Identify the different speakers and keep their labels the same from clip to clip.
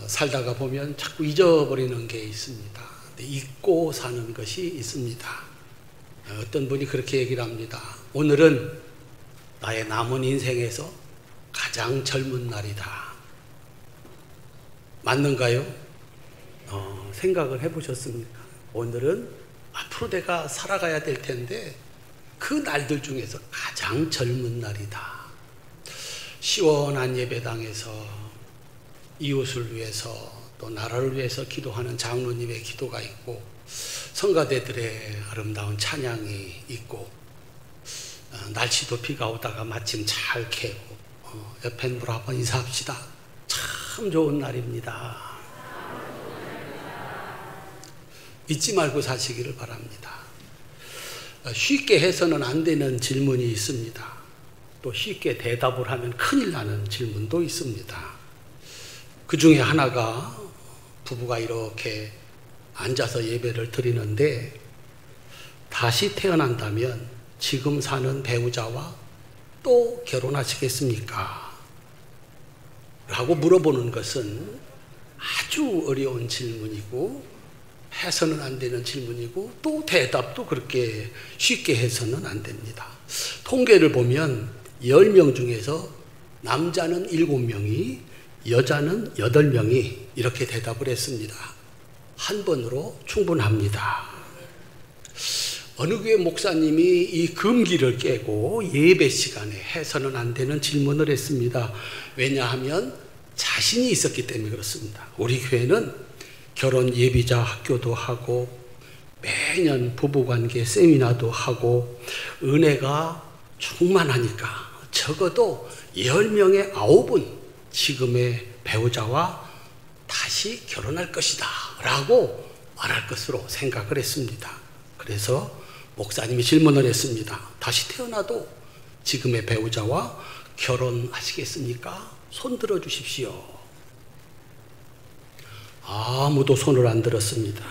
Speaker 1: 살다가 보면 자꾸 잊어버리는 게 있습니다. 잊고 사는 것이 있습니다. 어떤 분이 그렇게 얘기를 합니다. 오늘은 나의 남은 인생에서 가장 젊은 날이다. 맞는가요? 생각을 해보셨습니까? 오늘은 앞으로 내가 살아가야 될 텐데 그 날들 중에서 가장 젊은 날이다. 시원한 예배당에서 이웃을 위해서 또 나라를 위해서 기도하는 장로님의 기도가 있고 성가대들의 아름다운 찬양이 있고 날씨도 비가 오다가 마침 잘 캐고 옆에 물 한번 인사합시다. 참 좋은 날입니다. 잊지 말고 사시기를 바랍니다. 쉽게 해서는 안 되는 질문이 있습니다. 또 쉽게 대답을 하면 큰일 나는 질문도 있습니다. 그 중에 하나가 부부가 이렇게 앉아서 예배를 드리는데 다시 태어난다면 지금 사는 배우자와 또 결혼하시겠습니까? 라고 물어보는 것은 아주 어려운 질문이고 해서는 안 되는 질문이고 또 대답도 그렇게 쉽게 해서는 안 됩니다. 통계를 보면 10명 중에서 남자는 7명이 여자는 8명이 이렇게 대답을 했습니다. 한 번으로 충분합니다. 어느 교회 목사님이 이 금기를 깨고 예배 시간에 해서는 안 되는 질문을 했습니다. 왜냐하면 자신이 있었기 때문에 그렇습니다. 우리 교회는 결혼 예비자 학교도 하고 매년 부부관계 세미나도 하고 은혜가 충만하니까 적어도 10명의 9은 지금의 배우자와 다시 결혼할 것이다 라고 말할 것으로 생각을 했습니다. 그래서 목사님이 질문을 했습니다. 다시 태어나도 지금의 배우자와 결혼하시겠습니까? 손 들어 주십시오. 아무도 손을 안 들었습니다.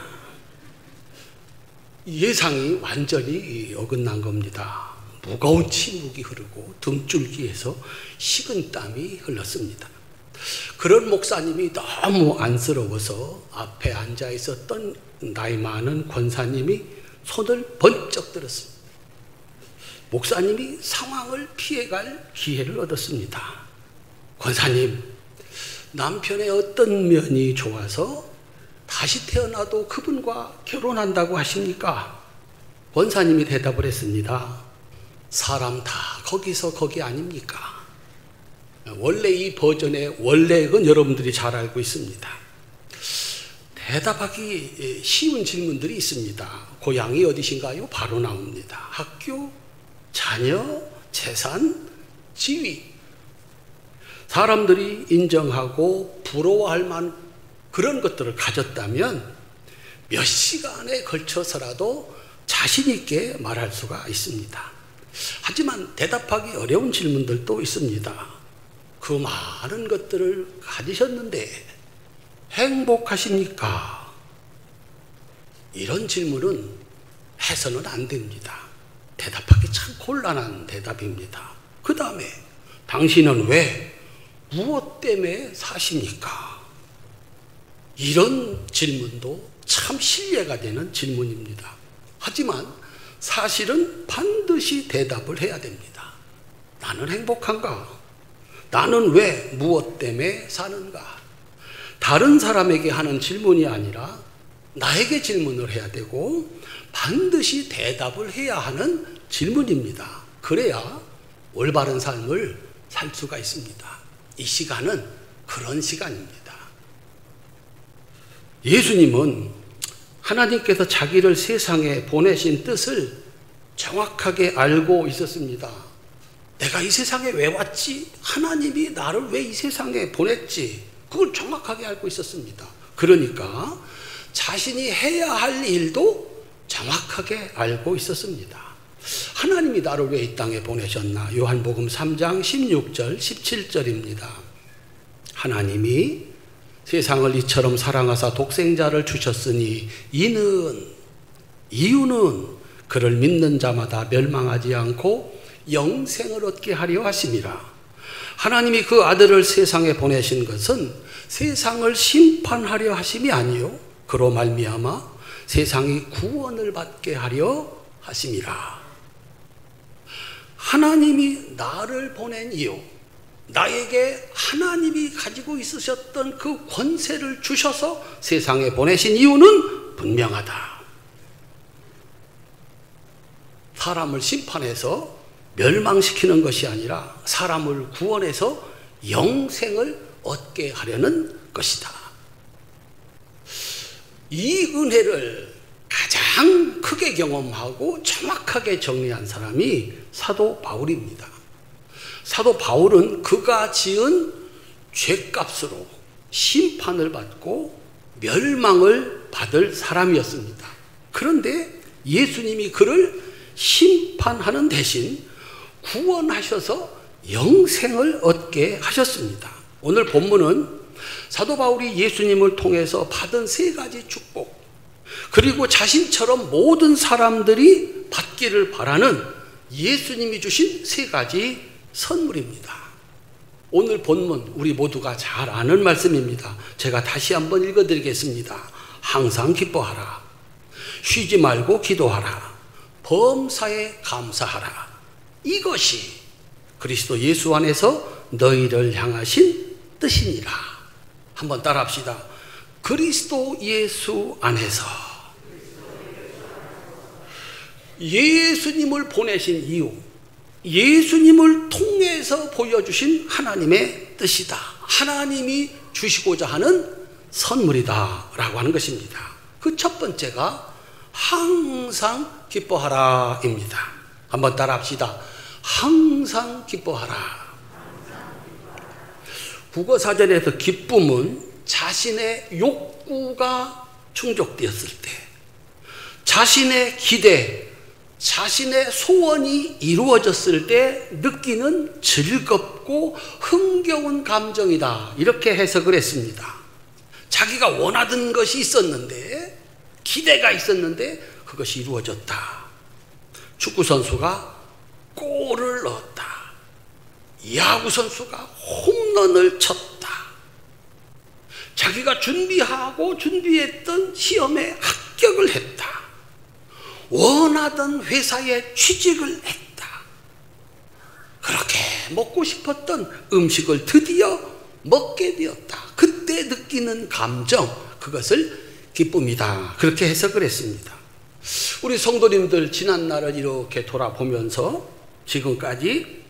Speaker 1: 예상이 완전히 어긋난 겁니다. 무거운 침묵이 흐르고 등줄기에서 식은땀이 흘렀습니다. 그런 목사님이 너무 안쓰러워서 앞에 앉아 있었던 나이 많은 권사님이 손을 번쩍 들었습니다. 목사님이 상황을 피해갈 기회를 얻었습니다. 권사님, 남편의 어떤 면이 좋아서 다시 태어나도 그분과 결혼한다고 하십니까? 권사님이 대답을 했습니다. 사람 다 거기서 거기 아닙니까? 원래 이 버전의 원래는 여러분들이 잘 알고 있습니다. 대답하기 쉬운 질문들이 있습니다. 고향이 어디신가요? 바로 나옵니다. 학교, 자녀, 재산, 지위. 사람들이 인정하고 부러워할 만한 그런 것들을 가졌다면 몇 시간에 걸쳐서라도 자신 있게 말할 수가 있습니다. 하지만 대답하기 어려운 질문들도 있습니다. 그 많은 것들을 가지셨는데 행복하십니까? 이런 질문은 해서는 안 됩니다. 대답하기 참 곤란한 대답입니다. 그 다음에 당신은 왜 무엇 때문에 사십니까? 이런 질문도 참 신뢰가 되는 질문입니다. 하지만 사실은 반드시 대답을 해야 됩니다. 나는 행복한가? 나는 왜 무엇 때문에 사는가? 다른 사람에게 하는 질문이 아니라 나에게 질문을 해야 되고 반드시 대답을 해야 하는 질문입니다. 그래야 올바른 삶을 살 수가 있습니다. 이 시간은 그런 시간입니다. 예수님은 하나님께서 자기를 세상에 보내신 뜻을 정확하게 알고 있었습니다. 내가 이 세상에 왜 왔지? 하나님이 나를 왜 이 세상에 보냈지? 그걸 정확하게 알고 있었습니다. 그러니까 자신이 해야 할 일도 정확하게 알고 있었습니다. 하나님이 나를 왜 이 땅에 보내셨나? 요한복음 3장 16절 17절입니다. 하나님이 세상을 이처럼 사랑하사 독생자를 주셨으니 이유는 그를 믿는 자마다 멸망하지 않고 영생을 얻게 하려 하심이라. 하나님이 그 아들을 세상에 보내신 것은 세상을 심판하려 하심이 아니요 그로 말미암아 세상이 구원을 받게 하려 하심이라. 하나님이 나를 보낸 이유, 나에게 하나님이 가지고 있으셨던 그 권세를 주셔서 세상에 보내신 이유는 분명하다. 사람을 심판해서 멸망시키는 것이 아니라 사람을 구원해서 영생을 얻게 하려는 것이다. 이 은혜를 가장 크게 경험하고 정확하게 정리한 사람이 사도 바울입니다. 사도 바울은 그가 지은 죄값으로 심판을 받고 멸망을 받을 사람이었습니다. 그런데 예수님이 그를 심판하는 대신 구원하셔서 영생을 얻게 하셨습니다. 오늘 본문은 사도 바울이 예수님을 통해서 받은 세 가지 축복, 그리고 자신처럼 모든 사람들이 받기를 바라는 예수님이 주신 세 가지 선물입니다. 오늘 본문 우리 모두가 잘 아는 말씀입니다. 제가 다시 한번 읽어드리겠습니다. 항상 기뻐하라. 쉬지 말고 기도하라. 범사에 감사하라. 이것이 그리스도 예수 안에서 너희를 향하신 뜻이니라. 한번 따라합시다. 그리스도 예수 안에서 예수님을 보내신 이유, 예수님을 통해서 보여주신 하나님의 뜻이다. 하나님이 주시고자 하는 선물이다 라고 하는 것입니다. 그 첫 번째가 항상 기뻐하라 입니다. 한번 따라합시다. 항상 기뻐하라. 국어사전에서 기쁨은 자신의 욕구가 충족되었을 때, 자신의 기대, 자신의 소원이 이루어졌을 때 느끼는 즐겁고 흥겨운 감정이다. 이렇게 해석을 했습니다. 자기가 원하던 것이 있었는데, 기대가 있었는데 그것이 이루어졌다. 축구선수가 골을 넣었다. 야구선수가 홈런을 쳤다. 자기가 준비했던 시험에 합격을 했다. 원하던 회사에 취직을 했다. 그렇게 먹고 싶었던 음식을 드디어 먹게 되었다. 그때 느끼는 감정, 그것을 기쁨이다. 그렇게 해석을 했습니다. 우리 성도님들 지난 날을 이렇게 돌아보면서 지금까지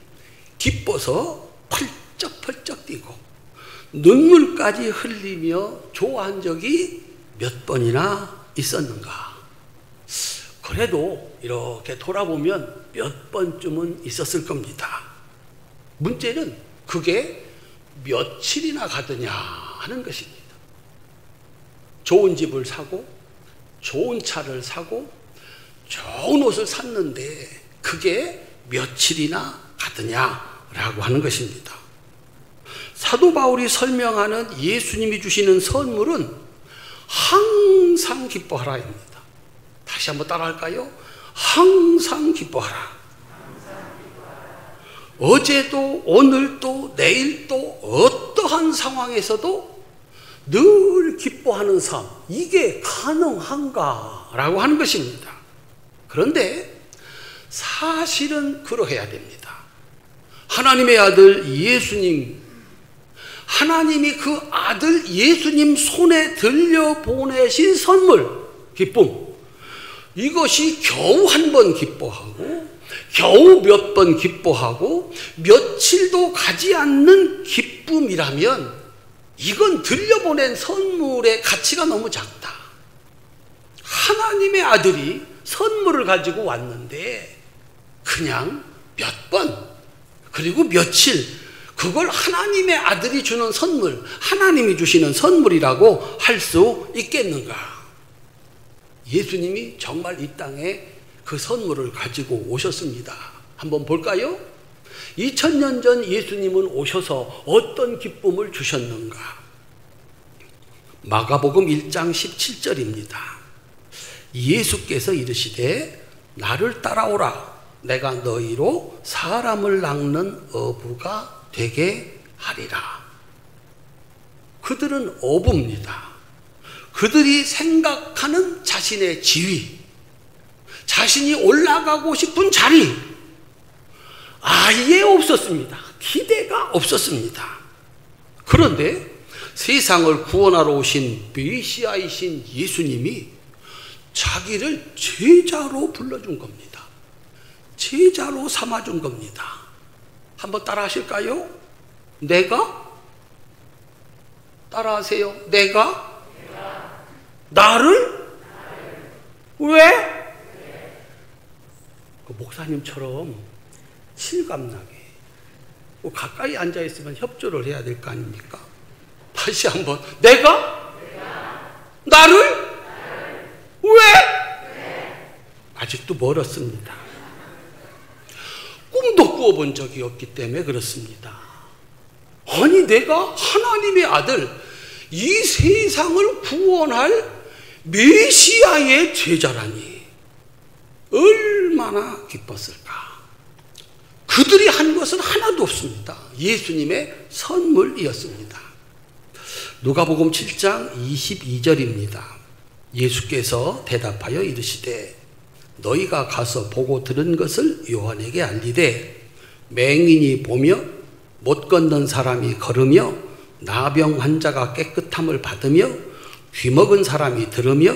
Speaker 1: 기뻐서 펄쩍펄쩍 뛰고 눈물까지 흘리며 좋아한 적이 몇 번이나 있었는가? 그래도 이렇게 돌아보면 몇 번쯤은 있었을 겁니다. 문제는 그게 며칠이나 가더냐 하는 것입니다. 좋은 집을 사고 좋은 차를 사고 좋은 옷을 샀는데 그게 며칠이나 가더냐라고 하는 것입니다. 사도 바울이 설명하는 예수님이 주시는 선물은 항상 기뻐하라입니다. 다시 한번 따라할까요? 항상 기뻐하라. 어제도 오늘도 내일도 어떠한 상황에서도 늘 기뻐하는 삶, 이게 가능한가? 라고 하는 것입니다. 그런데 사실은 그러해야 됩니다. 하나님의 아들 예수님, 하나님이 그 아들 예수님 손에 들려보내신 선물, 기쁨, 이것이 겨우 한 번 기뻐하고 겨우 몇 번 기뻐하고 며칠도 가지 않는 기쁨이라면 이건 들려보낸 선물의 가치가 너무 작다. 하나님의 아들이 선물을 가지고 왔는데 그냥 몇 번 그리고 며칠, 그걸 하나님의 아들이 주는 선물, 하나님이 주시는 선물이라고 할 수 있겠는가? 예수님이 정말 이 땅에 그 선물을 가지고 오셨습니다. 한번 볼까요? 2000년 전 예수님은 오셔서 어떤 기쁨을 주셨는가? 마가복음 1장 17절입니다. 예수께서 이르시되 나를 따라오라. 내가 너희로 사람을 낚는 어부가 되게 하리라. 그들은 어부입니다. 그들이 생각하는 자신의 지위, 자신이 올라가고 싶은 자리, 아예 없었습니다. 기대가 없었습니다. 그런데 세상을 구원하러 오신 메시아이신 예수님이 자기를 제자로 불러준 겁니다. 제자로 삼아준 겁니다. 한번 따라 하실까요? 내가? 따라 하세요. 내가? 나를? 왜? 그 목사님처럼 실감나게 가까이 앉아있으면 협조를 해야 될 거 아닙니까? 다시 한번. 내가? 나를? 왜? 아직도 멀었습니다. 꿈도 꾸어본 적이 없기 때문에 그렇습니다. 아니, 내가 하나님의 아들, 이 세상을 구원할 메시아의 제자라니 얼마나 기뻤을까. 그들이 한 것은 하나도 없습니다. 예수님의 선물이었습니다. 누가복음 7장 22절입니다. 예수께서 대답하여 이르시되 너희가 가서 보고 들은 것을 요한에게 알리되 맹인이 보며 못 걷는 사람이 걸으며 나병 환자가 깨끗함을 받으며 귀먹은 사람이 들으며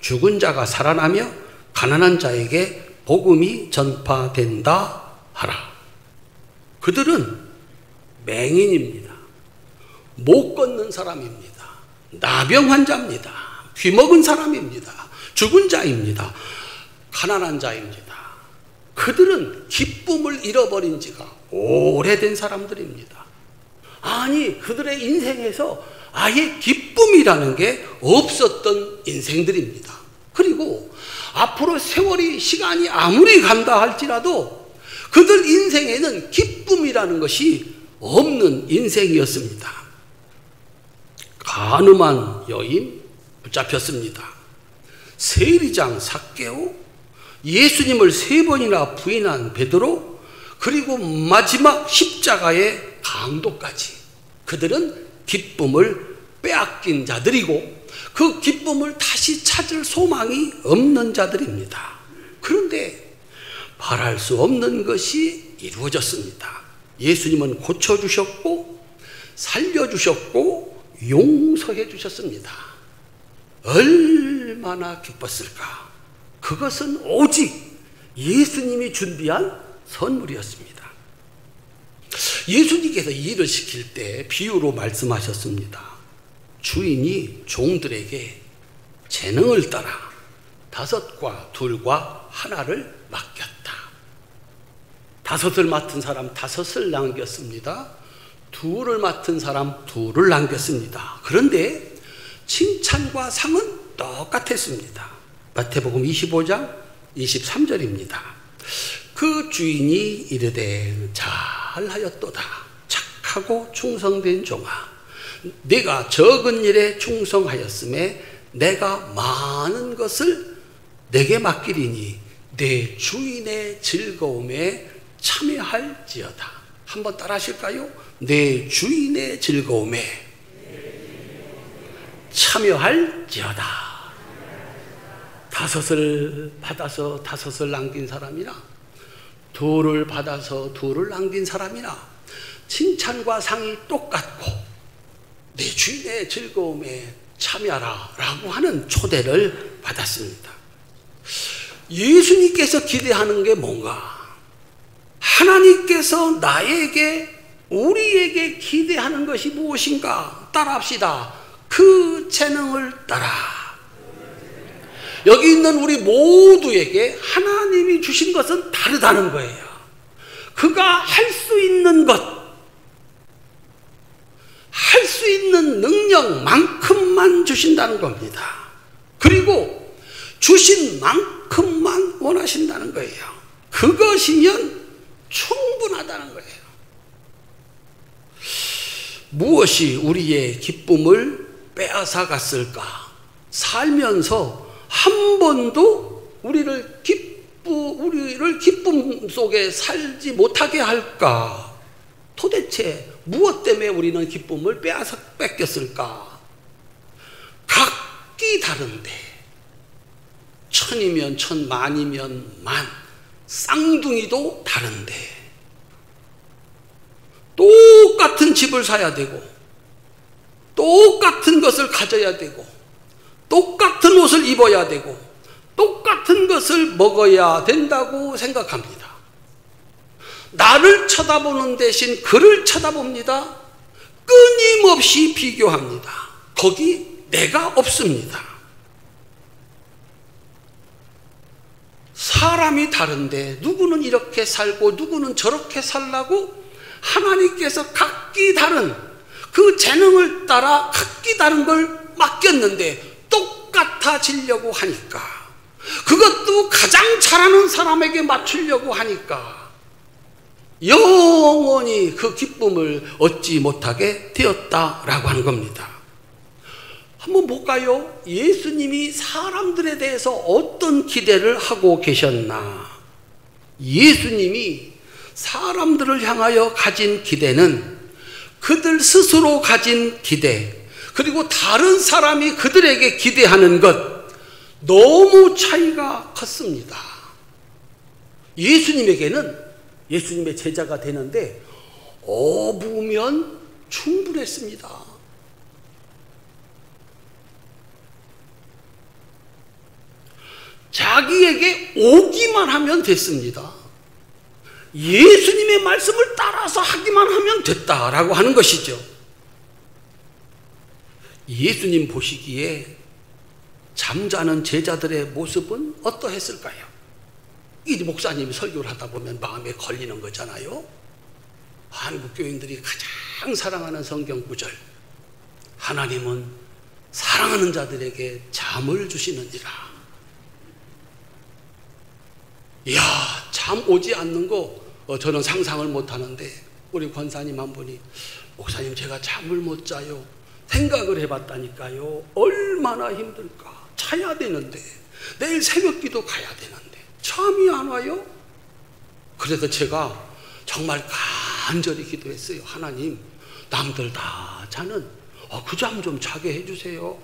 Speaker 1: 죽은 자가 살아나며 가난한 자에게 복음이 전파된다 하라. 그들은 맹인입니다. 못 걷는 사람입니다. 나병 환자입니다. 귀먹은 사람입니다. 죽은 자입니다. 가난한 자입니다. 그들은 기쁨을 잃어버린 지가 오래된 사람들입니다. 아니, 그들의 인생에서 아예 기쁨이라는 게 없었던 인생들입니다. 그리고 앞으로 세월이, 시간이 아무리 간다 할지라도 그들 인생에는 기쁨이라는 것이 없는 인생이었습니다. 간음한 여인 붙잡혔습니다. 세리장 삭개오, 예수님을 3번이나 부인한 베드로, 그리고 마지막 십자가의 강도까지 그들은 기쁨을 빼앗긴 자들이고 그 기쁨을 다시 찾을 소망이 없는 자들입니다. 그런데 바랄 수 없는 것이 이루어졌습니다. 예수님은 고쳐주셨고 살려주셨고 용서해 주셨습니다. 얼마나 기뻤을까. 그것은 오직 예수님이 준비한 선물이었습니다. 예수님께서 일을 시킬 때 비유로 말씀하셨습니다. 주인이 종들에게 재능을 따라 5과 2과 1를 맡겼다. 5을 맡은 사람 5을 남겼습니다. 2를 맡은 사람 2를 남겼습니다. 그런데 칭찬과 상은 똑같았습니다. 마태복음 25장 23절입니다. 그 주인이 이르되 잘하였도다. 착하고 충성된 종아, 네가 적은 일에 충성하였음에 내가 많은 것을 내게 맡기리니 내 주인의 즐거움에 참여할지어다. 한번 따라 하실까요? 내 주인의 즐거움에 참여할지어다. 5을 받아서 5을 남긴 사람이나 2를 받아서 2를 남긴 사람이나 칭찬과 상이 똑같고 내 주인의 즐거움에 참여하라 라고 하는 초대를 받았습니다. 예수님께서 기대하는 게 뭔가? 하나님께서 나에게, 우리에게 기대하는 것이 무엇인가? 따라합시다. 그 재능을 따라. 여기 있는 우리 모두에게 하나님이 주신 것은 다르다는 거예요. 그가 할 수 있는 것, 할 수 있는 능력만큼만 주신다는 겁니다. 그리고 주신 만큼만 원하신다는 거예요. 그것이면 충분하다는 거예요. 무엇이 우리의 기쁨을 빼앗아 갔을까? 살면서 한 번도 우리를 기쁨 속에 살지 못하게 할까? 도대체 무엇 때문에 우리는 기쁨을 뺏겼을까? 각기 다른데 천이면 천, 만이면 만, 쌍둥이도 다른데 똑같은 집을 사야 되고 똑같은 것을 가져야 되고 똑같은 옷을 입어야 되고 똑같은 것을 먹어야 된다고 생각합니다. 나를 쳐다보는 대신 그를 쳐다봅니다. 끊임없이 비교합니다. 거기 내가 없습니다. 사람이 다른데 누구는 이렇게 살고 누구는 저렇게 살라고 하나님께서 각기 다른 그 재능을 따라 각기 다른 걸 맡겼는데 똑같아지려고 하니까, 그것도 가장 잘하는 사람에게 맞추려고 하니까 영원히 그 기쁨을 얻지 못하게 되었다라고 하는 겁니다. 한번 볼까요? 예수님이 사람들에 대해서 어떤 기대를 하고 계셨나? 예수님이 사람들을 향하여 가진 기대는 그들 스스로 가진 기대, 그리고 다른 사람이 그들에게 기대하는 것, 너무 차이가 컸습니다. 예수님에게는 예수님의 제자가 되는데 어부면 충분했습니다. 자기에게 오기만 하면 됐습니다. 예수님의 말씀을 따라서 하기만 하면 됐다라고 하는 것이죠. 예수님 보시기에 잠자는 제자들의 모습은 어떠했을까요? 이제 목사님이 설교를 하다 보면 마음에 걸리는 거잖아요. 한국 교인들이 가장 사랑하는 성경 구절, 하나님은 사랑하는 자들에게 잠을 주시느니라. 이야, 잠 오지 않는 거 저는 상상을 못 하는데, 우리 권사님 한 분이 목사님 제가 잠을 못 자요. 생각을 해봤다니까요. 얼마나 힘들까. 자야 되는데, 내일 새벽기도 가야 되는데 잠이 안 와요. 그래서 제가 정말 간절히 기도했어요. 하나님, 남들 다 자는 그 잠 좀 자게 해주세요.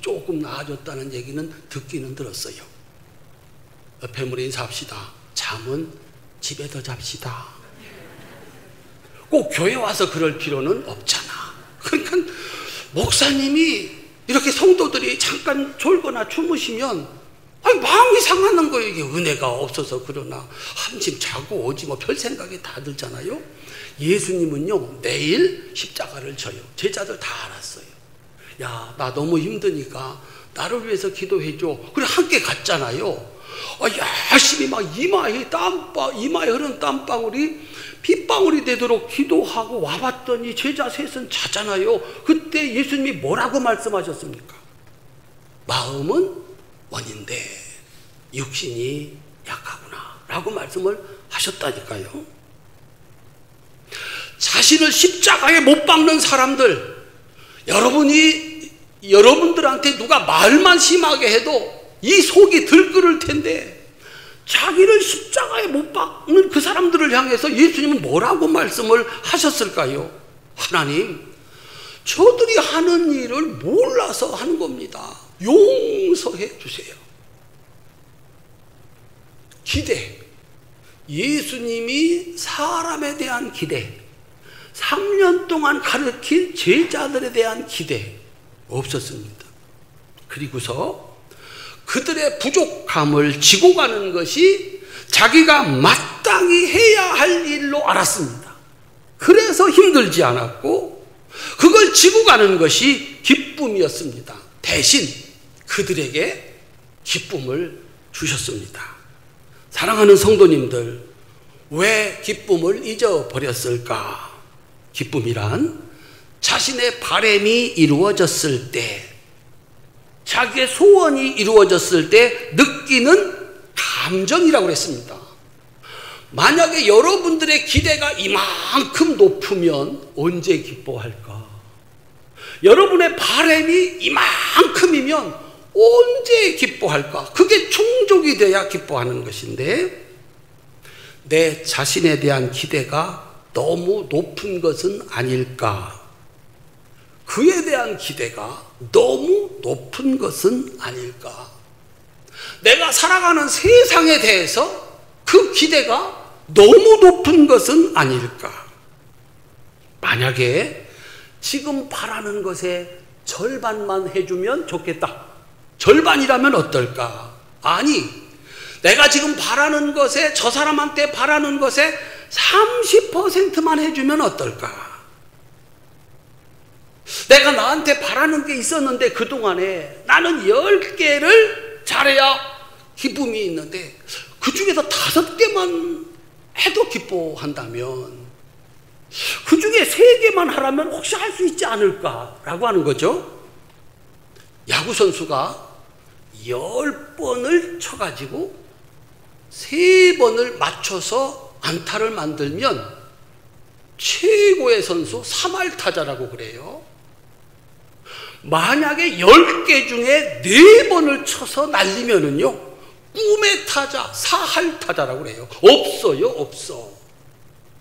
Speaker 1: 조금 나아졌다는 얘기는 듣기는 들었어요. 옆에 우리 인사합시다. 잠은 집에서 잡시다. 꼭 교회 와서 그럴 필요는 없잖아. 그러니까 목사님이 이렇게 성도들이 잠깐 졸거나 주무시면 마음이 상하는 거예요. 이게 은혜가 없어서 그러나 한심 자고 오지 뭐 별 생각이 다 들잖아요. 예수님은요, 내일 십자가를 져요. 제자들 다 알았어요. 야, 나 너무 힘드니까 나를 위해서 기도해줘. 그래 함께 갔잖아요. 열심히 막 이마에 흐른 땀방울이 빗방울이 되도록 기도하고 와봤더니 제자 셋은 자잖아요. 그때 예수님이 뭐라고 말씀하셨습니까? 마음은 원인데 육신이 약하구나 라고 말씀을 하셨다니까요. 자신을 십자가에 못 박는 사람들, 여러분들한테 누가 말만 심하게 해도 이 속이 들끓을 텐데, 자기를 십자가에 못 박는 그 사람들을 향해서 예수님은 뭐라고 말씀을 하셨을까요? 하나님, 저들이 하는 일을 몰라서 하는 겁니다. 용서해 주세요. 기대, 예수님이 사람에 대한 기대, 3년 동안 가르친 제자들에 대한 기대 없었습니다. 그리고서 그들의 부족함을 지고 가는 것이 자기가 마땅히 해야 할 일로 알았습니다. 그래서 힘들지 않았고 그걸 지고 가는 것이 기쁨이었습니다. 대신 그들에게 기쁨을 주셨습니다. 사랑하는 성도님들, 왜 기쁨을 잊어버렸을까? 기쁨이란 자신의 바람이 이루어졌을 때, 자기의 소원이 이루어졌을 때 느끼는 감정이라고 했습니다. 만약에 여러분들의 기대가 이만큼 높으면 언제 기뻐할까? 여러분의 바람이 이만큼이면 언제 기뻐할까? 그게 충족이 돼야 기뻐하는 것인데, 내 자신에 대한 기대가 너무 높은 것은 아닐까? 그에 대한 기대가 너무 높은 것은 아닐까? 내가 살아가는 세상에 대해서 그 기대가 너무 높은 것은 아닐까? 만약에 지금 바라는 것의 절반만 해주면 좋겠다. 절반이라면 어떨까? 아니, 내가 지금 바라는 것에, 저 사람한테 바라는 것에 30%만 해주면 어떨까? 내가 나한테 바라는 게 있었는데 그동안에 나는 10개를 잘해야 기쁨이 있는데 그 중에서 5개만 해도 기뻐한다면 그 중에 3개만 하라면 혹시 할 수 있지 않을까라고 하는 거죠. 야구선수가 10번을 쳐가지고 3번을 맞춰서 안타를 만들면 최고의 선수 3할 타자라고 그래요. 만약에 10개 중에 4번을 쳐서 날리면은요, 꿈의 타자, 4할 타자라고 그래요. 없어요, 없어.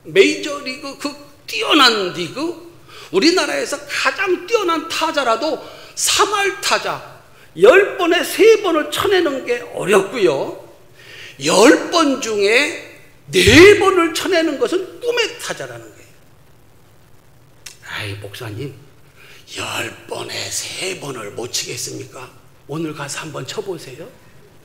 Speaker 1: 메이저리그, 그 뛰어난 리그, 우리나라에서 가장 뛰어난 타자라도 3할 타자, 10번에 3번을 쳐내는 게 어렵고요. 10번 중에 4번을 쳐내는 것은 꿈의 타자라는 거예요. 아이, 목사님, 10번에 3번을 못 치겠습니까? 오늘 가서 한번 쳐보세요.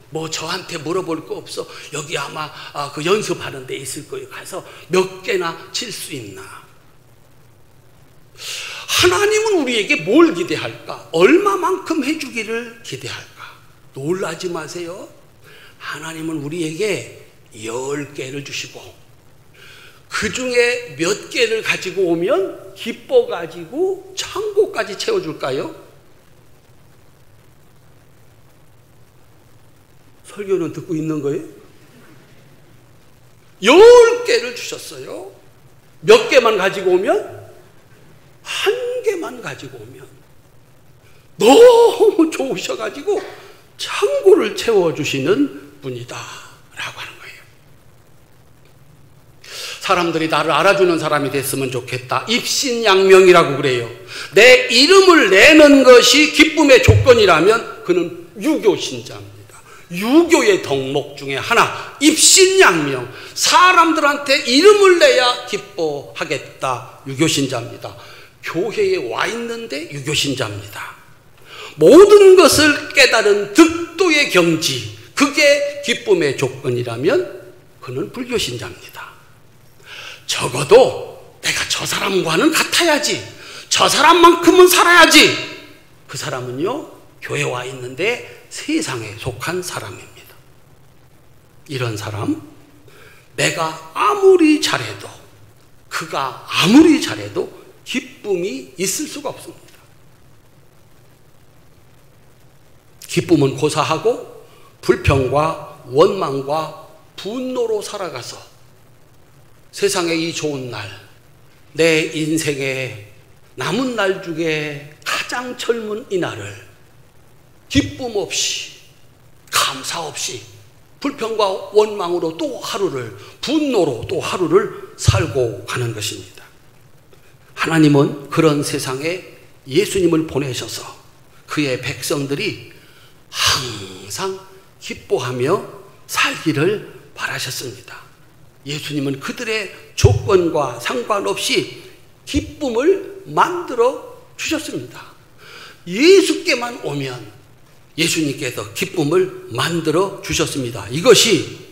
Speaker 1: 뭐 저한테 물어볼 거 없어. 여기 아마 그 연습하는 데 있을 거예요. 가서 몇 개나 칠 수 있나? 하나님은 우리에게 뭘 기대할까? 얼마만큼 해주기를 기대할까? 놀라지 마세요. 하나님은 우리에게 10개를 주시고 그 중에 몇 개를 가지고 오면 기뻐가지고 창고까지 채워줄까요? 설교는 듣고 있는 거예요? 10개를 주셨어요. 몇 개만 가지고 오면? 1개만 가지고 오면 너무 좋으셔가지고 창고를 채워주시는 분이다 라고 하는 거예요. 사람들이 나를 알아주는 사람이 됐으면 좋겠다. 입신양명이라고 그래요. 내 이름을 내는 것이 기쁨의 조건이라면 그는 유교신자입니다. 유교의 덕목 중에 하나, 입신양명. 사람들한테 이름을 내야 기뻐하겠다. 유교신자입니다. 교회에 와 있는데 유교신자입니다. 모든 것을 깨달은 득도의 경지, 그게 기쁨의 조건이라면 그는 불교신자입니다. 적어도 내가 저 사람과는 같아야지, 저 사람만큼은 살아야지. 그 사람은요, 교회에 와 있는데 세상에 속한 사람입니다. 이런 사람, 내가 아무리 잘해도, 그가 아무리 잘해도 기쁨이 있을 수가 없습니다. 기쁨은 고사하고 불평과 원망과 분노로 살아가서 세상의 이 좋은 날, 내 인생의 남은 날 중에 가장 젊은 이 날을 기쁨 없이, 감사 없이, 불평과 원망으로 또 하루를, 분노로 또 하루를 살고 가는 것입니다. 하나님은 그런 세상에 예수님을 보내셔서 그의 백성들이 항상 기뻐하며 살기를 바라셨습니다. 예수님은 그들의 조건과 상관없이 기쁨을 만들어 주셨습니다. 예수께만 오면 예수님께서 기쁨을 만들어 주셨습니다. 이것이